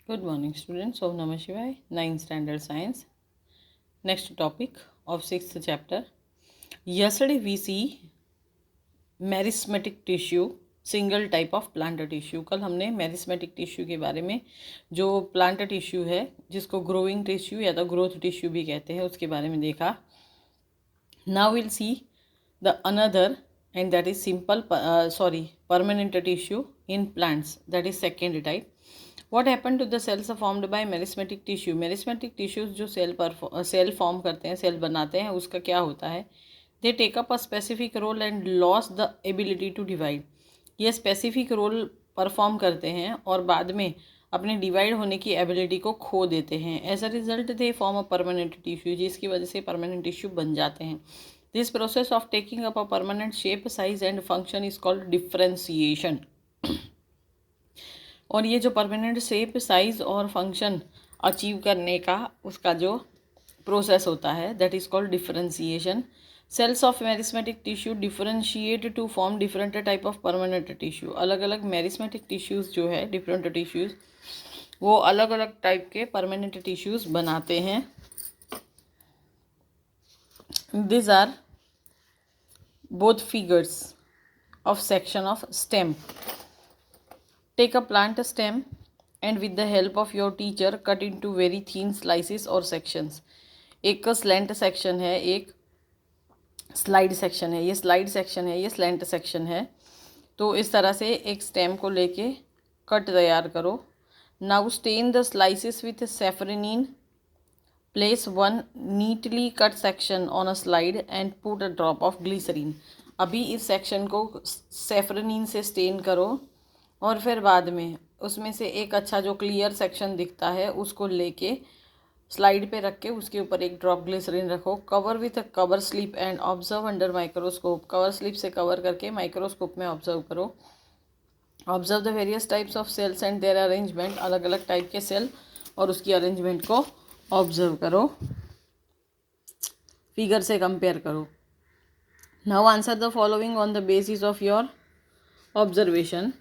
Good morning, students. Om Namah Shivaya, 9th Standard Science. Next topic of 6th chapter. Yesterday we see meristematic tissue, single type of plant tissue. कल हमने meristematic tissue के बारे में, जो plant tissue है जिसको growing tissue या तो ग्रोथ टिश्यू भी कहते हैं, उसके बारे में देखा. Now will see the another and that is simple permanent tissue in plants, that is second type. What happened to the cells formed by meristematic tissue? Meristematic tissues जो सेल फॉर्म करते हैं, सेल बनाते हैं, उसका क्या होता है? They take up a specific role and loss the ability to divide. ये स्पेसिफिक रोल परफॉर्म करते हैं और बाद में अपने डिवाइड होने की एबिलिटी को खो देते हैं. As a result they form a permanent tissue, जिसकी वजह से परमानेंट टिश्यू बन जाते हैं. This process of taking up a permanent shape, size and function is called differentiation. और ये जो परमानेंट शेप, साइज और फंक्शन अचीव करने का उसका जो प्रोसेस होता है, that is called differentiation. Cells of meristematic tissue differentiate to form different type of permanent tissue. अलग अलग मेरिस्मेटिक टिश्यूज़ जो है, डिफरेंट टिश्यूज़, वो अलग अलग टाइप के परमानेंट टिश्यूज़ बनाते हैं. This are both figures of section of stem. Take a plant stem and with the help of your teacher cut into very thin slices or sections. एक slant section है, एक slide section है. ये slide section है, ये slant section है. तो इस तरह से एक स्टेम को लेके कट तैयार करो. Now stain the slices with safranin. Place one neatly cut section on a slide and put a drop of glycerine. अभी इस सेक्शन को सैफरनिन से स्टेन करो और फिर बाद में उसमें से एक अच्छा जो क्लियर सेक्शन दिखता है उसको लेके स्लाइड पे रख के उसके ऊपर एक ड्रॉप ग्लिसरीन रखो. Cover with a cover slip and observe under microscope. Cover slip से कवर करके माइक्रोस्कोप में ऑब्जर्व करो. Observe the various types of cells and their arrangement. अलग अलग टाइप के सेल और उसकी अरेंजमेंट को ऑब्जर्व करो, फिगर से कंपेयर करो. Now answer the following on the basis of your observation.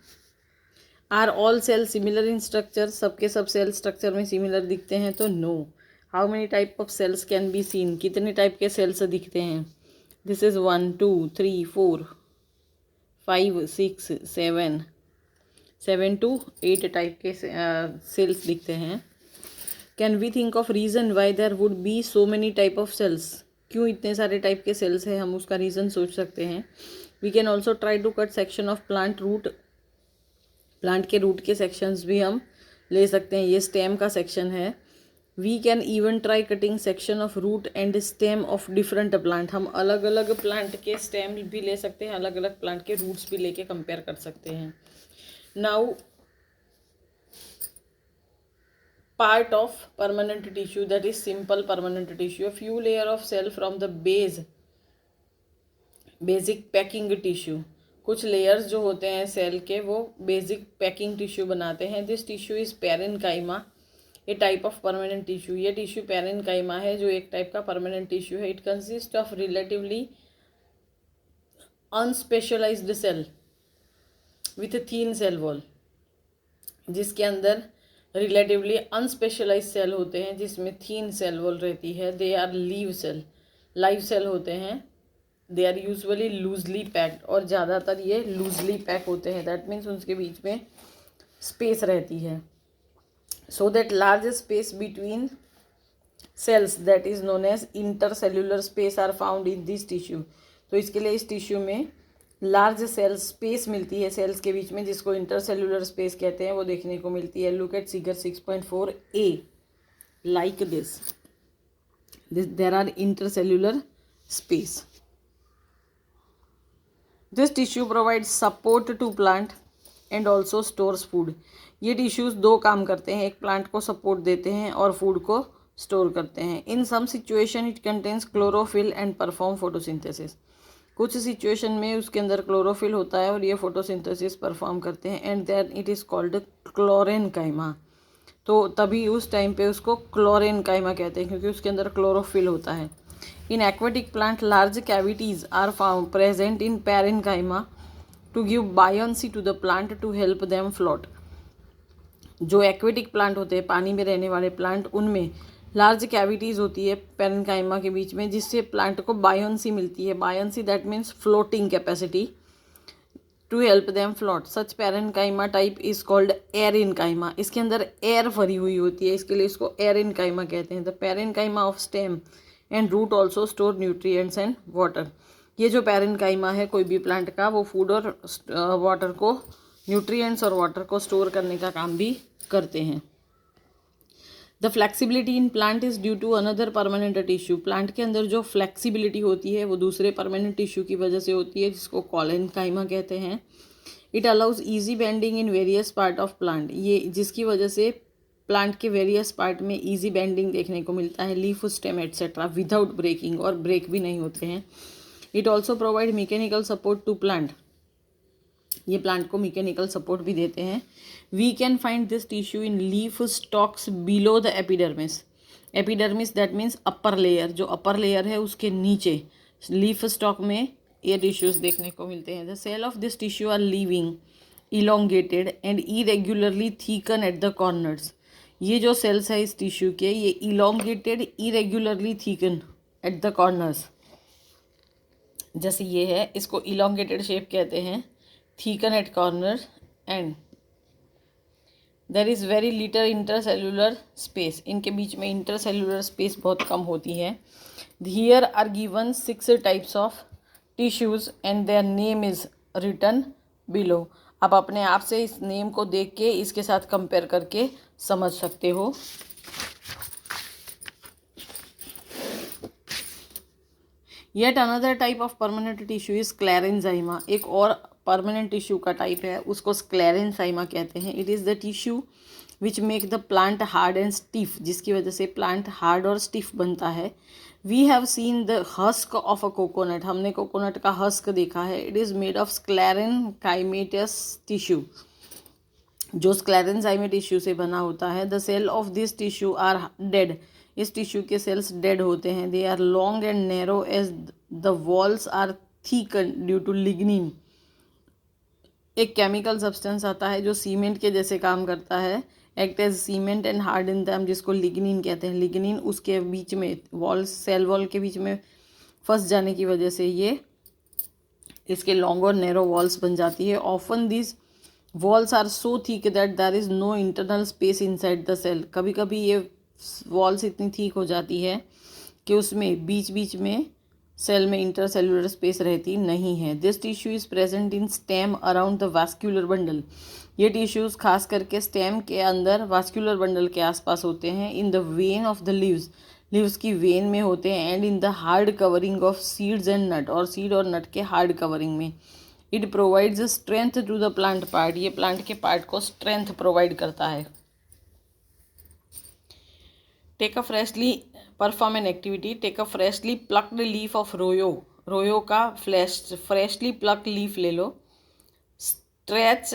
Are all cell similar in structure? सबके सब सेल स्ट्रक्चर में सिमिलर दिखते हैं? तो no. How many type of cells can be seen? कितने टाइप के सेल्स दिखते हैं? दिस इज 1 2 3 4 5 6 7 to 8 टाइप के सेल्स दिखते हैं. Can we think of reason why there would be so many type of cells? क्यों इतने सारे टाइप के सेल्स हैं, हम उसका रीज़न सोच सकते हैं. We can also try to cut section of plant root. Plant के रूट के सेक्शंस भी हम ले सकते हैं. ये स्टेम का सेक्शन है. We can even try cutting section of root and stem of different plant. हम अलग अलग प्लांट के स्टेम भी ले सकते हैं, अलग अलग प्लांट के रूट्स भी लेके कंपेयर कर सकते हैं. Now part of permanent tissue, that is simple permanent tissue. A few layer of cell from the base, basic packing tissue. कुछ layers जो होते हैं सेल के वो basic packing tissue बनाते हैं. This tissue is parenchyma, a type of permanent tissue. ये tissue parenchyma है जो एक type का permanent tissue है. It consists of relatively unspecialized cell with a thin cell wall, जिसके अंदर रिलेटिवली अनस्पेशलाइज सेल होते हैं जिसमें थीन सेल वॉल रहती है. They are live cell, live cell होते हैं. They are usually loosely packed, और ज़्यादातर ये लूजली पैक होते हैं. दैट मीन्स उनके बीच में स्पेस रहती है. So that large space between cells, that is known as intercellular space, are found in this tissue. तो इसके लिए इस टिश्यू में लार्ज सेल स्पेस मिलती है सेल्स के बीच में, जिसको इंटरसेल्यूलर स्पेस कहते हैं, वो देखने को मिलती है. Look at figure 6.4a. Like this there are intercellular space. This tissue provides support to plant and also stores food. ये टिश्यूज़ दो काम करते हैं, एक प्लांट को सपोर्ट देते हैं और फूड को स्टोर करते हैं. In some situation it contains chlorophyll and perform photosynthesis. कुछ सिचुएशन में उसके अंदर क्लोरोफिल होता है और ये फोटोसिंथेसिस परफॉर्म करते हैं. And then it is called chlorenchyma. तो तभी उस टाइम पे उसको क्लोरेनकाइमा कहते हैं क्योंकि उसके अंदर क्लोरोफिल होता है. In aquatic plant large cavities are found present in parenchyma to give buoyancy to the plant to help them float. जो एक्वेटिक प्लांट होते हैं, पानी में रहने वाले प्लांट, उनमें लार्ज कैविटीज़ होती है पैरेन्काइमा के बीच में, जिससे प्लांट को बायोन्सी मिलती है। Buoyancy that means floating capacity, to help them float. Such parenchyma type is called aerenchyma. इसके अंदर एयर भरी हुई होती है, इसके लिए इसको एरिन्काइमा कहते हैं। The parenchyma of stem and root also store nutrients and water. ये जो पैरेन्काइमा है कोई भी प्लांट का, वो फूड और वाटर को, न्यूट्रिएंट्स और वाटर को स्टोर करने का काम भी करते हैं। The flexibility in plant is due to another permanent tissue. Plant के अंदर जो फ्लेक्सिबिलिटी होती है वो दूसरे परमानेंट टिश्यू की वजह से होती है, जिसको कॉलेनकाइमा कहते हैं। It allows easy bending in various part of plant. ये जिसकी वजह से प्लांट के वेरियस पार्ट में ईजी बेंडिंग देखने को मिलता है, leaf, stem etcetera, without breaking, और ब्रेक भी नहीं होते हैं। It also provide mechanical support to plant. ये प्लांट को मैकेनिकल सपोर्ट भी देते हैं। We can find this tissue in leaf stalks below the epidermis. Epidermis that means upper layer, जो अपर लेयर है उसके नीचे लीफ स्टॉक में ये टिश्यूज देखने को मिलते हैं। The cell of this tissue are living, elongated and irregularly thicken at the corners. ये जो सेल्स है इस टिश्यू के, ये elongated, irregularly thicken at the corners. जैसे ये है, इसको इलोंगेटेड शेप कहते हैं, thicken at corner, and there is very little intercellular space. इनके बीच में इंटरसेल्यूलर स्पेस बहुत कम होती है। Here are given 6 types of tissues and their name is written below. आप अपने आप से इस नेम को देख के इसके साथ कंपेयर करके समझ सकते हो। Yet another type of permanent tissue is sclerenchyma. एक और परमानेंट टिश्यू का टाइप है, उसको स्क्लेरेंजाइमा कहते हैं। It is the tissue which make the plant hard and stiff, जिसकी वजह से प्लांट हार्ड और स्टिफ बनता है। We have seen the husk of a coconut. हमने कोकोनट का हस्क देखा है। It is made of sclerenchymatous tissue, जो स्क्लेरेंजाइमा टिश्यू से बना होता है। The cell of this tissue are dead. इस टिश्यू के सेल्स डेड होते हैं। They are long and narrow as the walls are thicken due to lignin. एक केमिकल सब्सटेंस आता है जो सीमेंट के जैसे काम करता है, act as cement and hard in them, जिसको लिग्निन कहते हैं। लिग्निन उसके बीच में वॉल्स, सेल वॉल के बीच में फंस जाने की वजह से ये इसके लॉन्ग और नैरो वॉल्स बन जाती है। Often this walls are so thick that there is no internal space inside the cell. कभी कभी ये वॉल्स इतनी थिक हो जाती है कि उसमें बीच बीच में सेल में इंटरसेल्युलर स्पेस रहती नहीं है। This tissue is present in stem around the vascular bundle. ये टिश्यूज़ खास करके स्टेम के अंदर वास्कुलर बंडल के आसपास होते हैं। In the vein of the leaves, leaves की वेन में होते हैं। And in the hard covering of seeds and nut, और सीड और नट के हार्ड कवरिंग में। It provides strength to the plant part. ये प्लांट के पार्ट को स्ट्रेंथ प्रोवाइड करता है। Take a freshly perform an activity. Take a freshly plucked leaf of Rhoeo. Rhoeo का फ्रेशली प्लक्ड लीफ ले लो। Stretch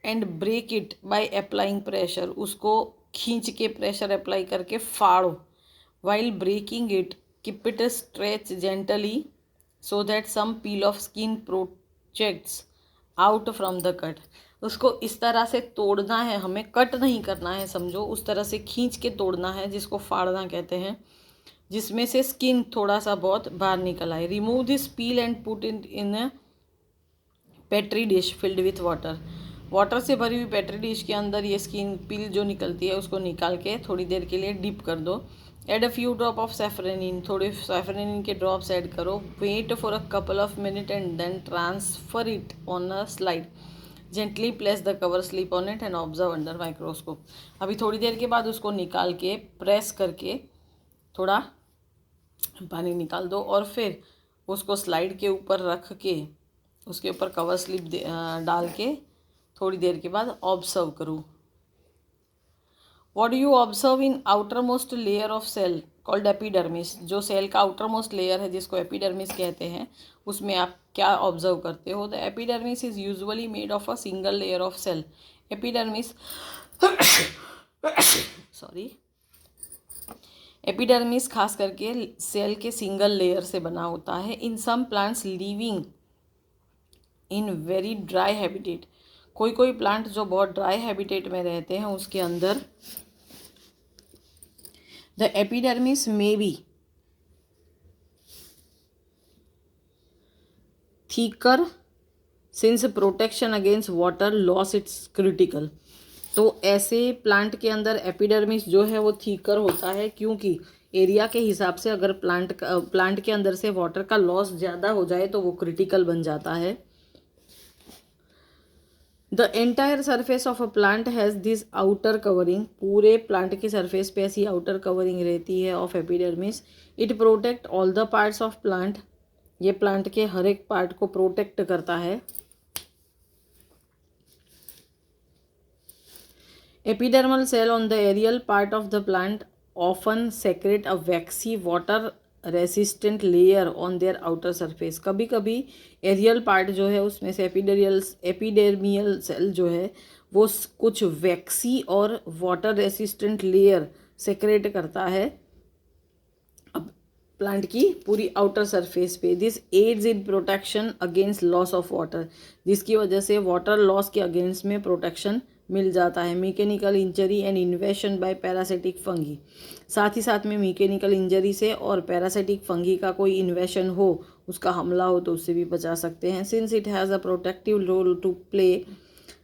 and break it by applying pressure. उसको खींच के प्रेशर अप्लाई करके फाड़ो। While breaking it keep it stretch gently so that some peel of skin projects out from the cut. उसको इस तरह से तोड़ना है हमें, कट नहीं करना है, समझो। उस तरह से खींच के तोड़ना है, जिसको फाड़ना कहते हैं, जिसमें से स्किन थोड़ा सा बहुत बाहर निकल आए। Remove this peel and put it in a petri dish filled with water. Water से भरी हुई पेट्री डिश के अंदर ये स्किन पील जो निकलती है उसको निकाल के थोड़ी देर के लिए डिप कर दो। Add a few drop of safranin. थोड़े सैफरनिन के ड्रॉप्स ऐड करो। Wait for a couple of minute and then transfer it on a slide. Gently place the cover slip on it and observe under microscope. अभी थोड़ी देर के बाद उसको निकाल के प्रेस करके थोड़ा पानी निकाल दो, और फिर उसको स्लाइड के ऊपर रख के उसके ऊपर कवर स्लिप डाल के थोड़ी देर के बाद ऑब्जर्व करो। What do you observe in outer most layer of cell called epidermis. जो सेल का आउटर मोस्ट लेयर है जिसको एपिडर्मिस कहते हैं, उसमें आप क्या ऑब्जर्व करते हो? The epidermis is usually made of a single layer of cell. Epidermis epidermis खास करके सेल के सिंगल लेयर से बना होता है। In some plants living in very dry habitat. कोई कोई प्लांट जो बहुत ड्राई हैबिटेट में रहते हैं उसके अंदर the epidermis may be thicker since protection against water loss it's critical. तो ऐसे प्लांट के अंदर एपिडर्मिस जो है वो थिकर होता है, क्योंकि एरिया के हिसाब से अगर प्लांट के अंदर से वाटर का लॉस ज़्यादा हो जाए तो वो क्रिटिकल बन जाता है। The entire surface of a plant has this outer covering, पूरे प्लांट की सरफेस पे ऐसी आउटर कवरिंग रहती है of epidermis. It protect all the parts of plant, ये प्लांट के हर एक पार्ट को प्रोटेक्ट करता है। Epidermal cell on the aerial part of the plant often secrete a waxy water resistant layer on their outer surface. कभी कभी aerial part जो है उसमें से एपिडर्मियल सेल जो है वो कुछ वैक्सी और वाटर रेसिस्टेंट लेयर सेक्रेट करता है अब प्लांट की पूरी आउटर सरफेस पे। This aids in protection against loss of water, जिसकी वजह से वाटर लॉस के अगेंस्ट में प्रोटेक्शन मिल जाता है। Mechanical injury and invasion by parasitic fungi, साथ ही साथ में मैकेनिकल इंजरी से और पैरासिटिक फंगी का कोई इन्वेशन हो, उसका हमला हो तो उससे भी बचा सकते हैं। Since it has a protective role to play,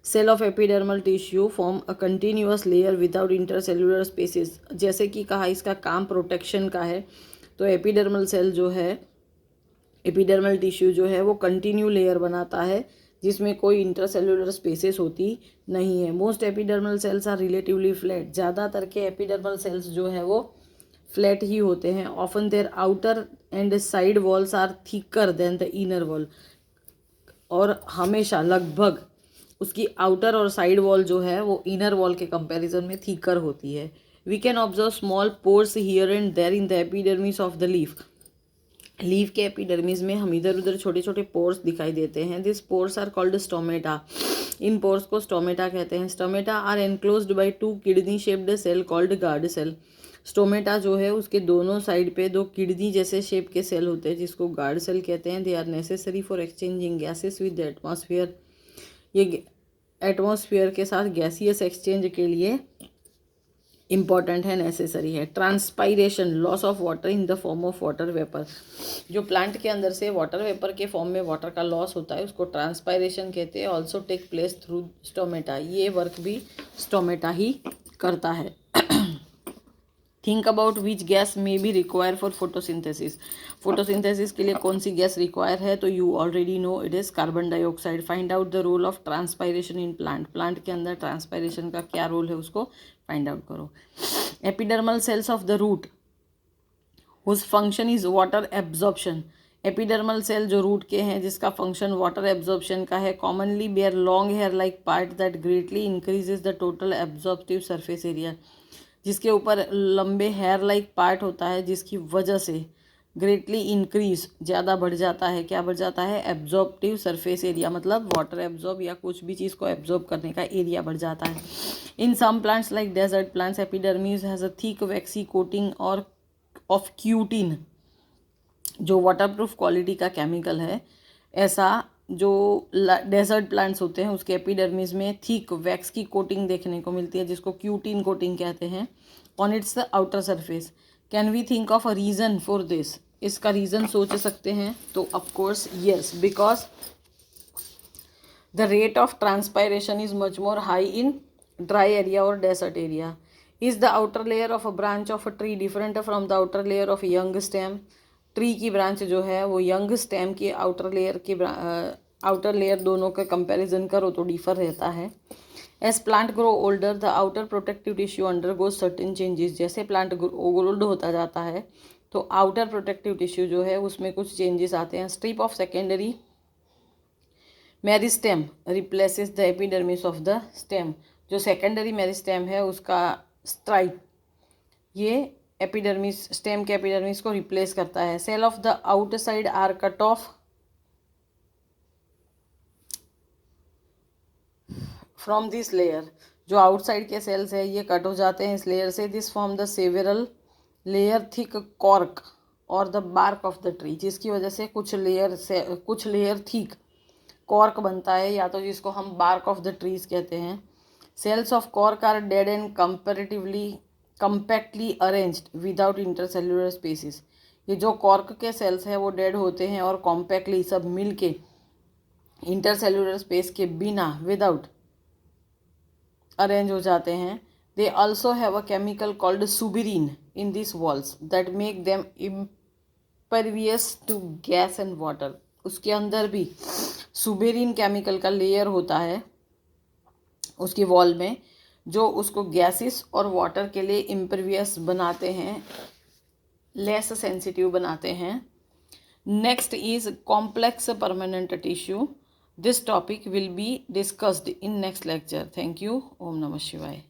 cell of epidermal tissue form a continuous layer without intercellular spaces. जैसे कि कहा इसका काम प्रोटेक्शन का है, तो एपिडर्मल सेल जो है, एपिडर्मल टिश्यू जो है वो कंटिन्यू लेयर बनाता है जिसमें कोई इंटरसेलुलर स्पेसेस होती नहीं है। Most epidermal cells are relatively flat, ज़्यादातर के एपिडर्मल सेल्स जो है वो फ्लैट ही होते हैं। Often their outer and side walls are thicker than the inner wall, और हमेशा लगभग उसकी आउटर और साइड वॉल जो है वो इनर वॉल के कंपैरिजन में थिकर होती है। We can observe small pores here and there in the epidermis of the leaf. Leaf के एपिडर्मिस में हम इधर उधर छोटे छोटे पोर्स दिखाई देते हैं। This pores are called stomata, इन पोर्स को स्टोमेटा कहते हैं। Stomata are enclosed by two kidney shaped cell called guard cell. Stomata जो है उसके दोनों साइड पे दो किडनी जैसे शेप के सेल होते हैं जिसको गार्ड सेल कहते हैं। They are necessary for exchanging gases with the atmosphere, ये एटमॉस्फेयर के साथ गैसियस एक्सचेंज के लिए इम्पॉर्टेंट है, नेसेसरी है। Transpiration, loss of water in the form of water vapour, जो प्लांट के अंदर से वाटर वेपर के फॉर्म में वाटर का लॉस होता है उसको ट्रांसपायरेशन कहते हैं। Also take place through stomata, ये वर्क भी स्टोमेटा ही करता है। Think about which gas may be require for photosynthesis, photosynthesis के लिए कौन सी गैस रिक्वायर है, तो you already know it is carbon dioxide. Find out the role of transpiration in plant, plant के अंदर ट्रांसपायरेशन का क्या रोल है उसको फाइंड आउट करो। Epidermal cells of the root whose function is water absorption, epidermal cell जो root के हैं जिसका फंक्शन वाटर एब्जॉर्प्शन का है। Commonly bear long hair like part that greatly increases the total absorptive surface area, जिसके ऊपर लंबे हेयर लाइक पार्ट होता है जिसकी वजह से ग्रेटली इंक्रीज, ज़्यादा बढ़ जाता है, क्या बढ़ जाता है, एब्जॉर्प्टिव सरफेस एरिया, मतलब वाटर एब्जॉर्ब या कुछ भी चीज़ को एब्जॉर्ब करने का एरिया बढ़ जाता है। In some plants like desert plants epidermis has a thick waxy coating और ऑफ क्यूटिन, जो वाटरप्रूफ क्वालिटी का केमिकल है। ऐसा जो डेजर्ट प्लांट्स होते हैं उसके एपिडर्मिस में थिक वैक्स की कोटिंग देखने को मिलती है जिसको क्यूटिन कोटिंग कहते हैं on its outer surface. Can we think of a reason for this, इसका रीज़न सोच सकते हैं, तो of course yes, because the rate of transpiration is much more high in dry area और desert area. Is the outer layer of a branch of a tree different from the outer layer of young stem, tree की branch जो है वो young stem की outer layer दोनों का comparison करो तो डिफर रहता है। As plant grow older the outer protective tissue undergoes certain changes, जैसे प्लांट ओल्ड होता जाता है तो आउटर प्रोटेक्टिव टिश्यू जो है उसमें कुछ चेंजेस आते हैं। Strip of secondary meristem replaces the epidermis of the stem, जो सेकेंडरी मेरिस्टेम है उसका स्ट्राइप ये एपिडर्मिस, स्टेम के एपिडर्मिस को रिप्लेस करता है। Cell of the outside are cut off from this layer, जो आउटसाइड के सेल्स है ये कट हो जाते हैं इस लेयर से। This form the several layer thick cork और the bark of the tree, जिसकी वजह से कुछ लेयर थिक कॉर्क बनता है, या तो जिसको हम बार्क ऑफ द ट्रीज कहते हैं। Cells of cork are dead and comparatively compactly arranged without intercellular spaces. ये जो कॉर्क के सेल्स हैं वो डेड होते हैं और कॉम्पैक्टली सब मिल के इंटरसेल्युलर स्पेस के बिना विदाउट अरेंज हो जाते हैं। They also have a chemical called suberin in this walls that make them impervious to gas and water. उसके अंदर भी सुबेरिन केमिकल का लेयर होता है उसकी वॉल में, जो उसको गैसेस और वाटर के लिए इम्परवियस बनाते हैं, लेस सेंसिटिव बनाते हैं। Next is complex permanent tissue. This topic will be discussed in next lecture. Thank you. ओम नमः शिवाय।